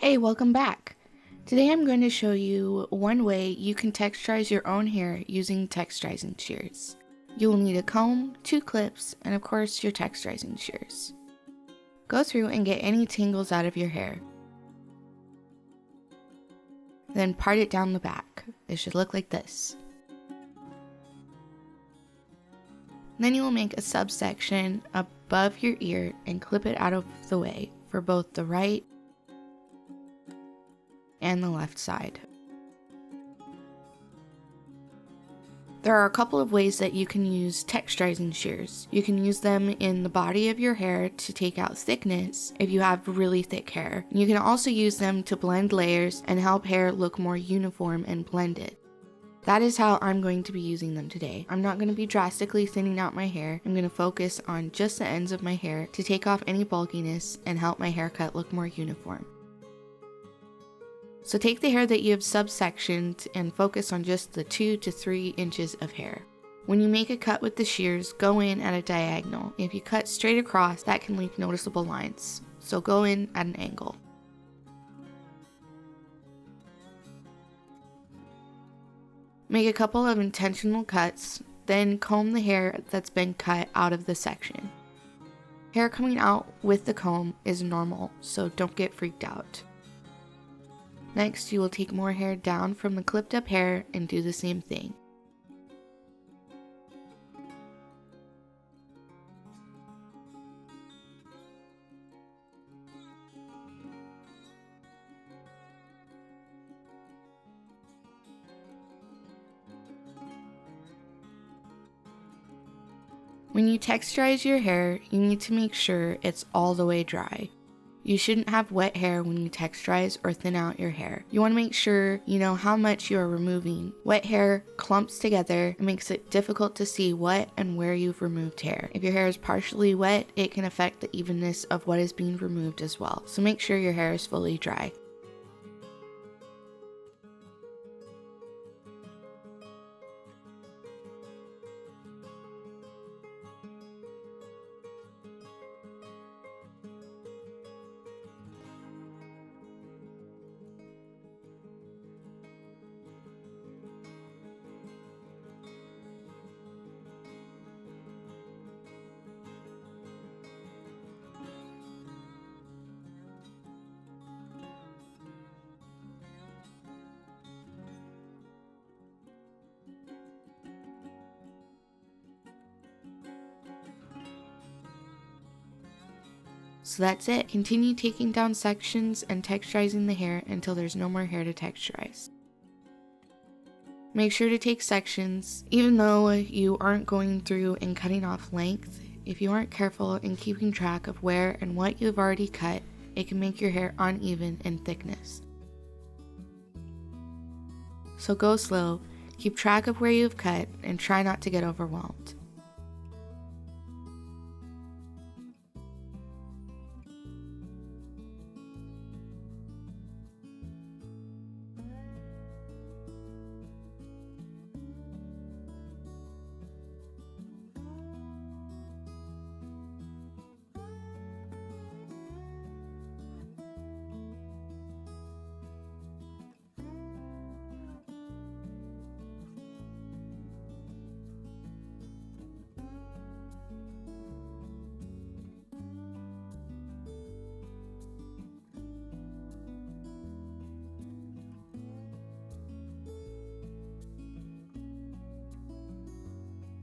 Hey, welcome back. Today I'm going to show you one way you can texturize your own hair using texturizing shears. You will need a comb, 2 clips, and of course your texturizing shears. Go through and get any tangles out of your hair. Then part it down the back. It should look like this. Then you will make a subsection above your ear and clip it out of the way for both the right and the left side. There are a couple of ways that you can use texturizing shears. You can use them in the body of your hair to take out thickness if you have really thick hair. You can also use them to blend layers and help hair look more uniform and blended. That is how I'm going to be using them today. I'm not going to be drastically thinning out my hair. I'm going to focus on just the ends of my hair to take off any bulkiness and help my haircut look more uniform. So take the hair that you have subsectioned and focus on just the 2 to 3 inches of hair. When you make a cut with the shears, go in at a diagonal. If you cut straight across, that can leave noticeable lines. So go in at an angle. Make a couple of intentional cuts, then comb the hair that's been cut out of the section. Hair coming out with the comb is normal, so don't get freaked out. Next, you will take more hair down from the clipped up hair and do the same thing. When you texturize your hair, you need to make sure it's all the way dry. You shouldn't have wet hair when you texturize or thin out your hair. You want to make sure you know how much you are removing. Wet hair clumps together and makes it difficult to see what and where you've removed hair. If your hair is partially wet, it can affect the evenness of what is being removed as well. So make sure your hair is fully dry. So that's it. Continue taking down sections and texturizing the hair until there's no more hair to texturize. Make sure to take sections, even though you aren't going through and cutting off length. If you aren't careful in keeping track of where and what you've already cut, it can make your hair uneven in thickness. So go slow, keep track of where you've cut, and try not to get overwhelmed.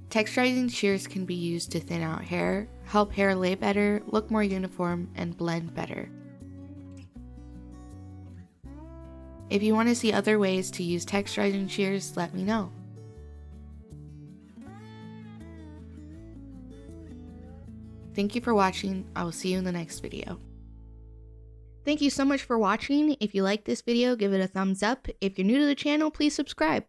Texturizing shears can be used to thin out hair, help hair lay better, look more uniform, and blend better. If you want to see other ways to use texturizing shears, let me know. Thank you for watching. I will see you in the next video. Thank you so much for watching. If you like this video, give it a thumbs up. If you're new to the channel, please subscribe.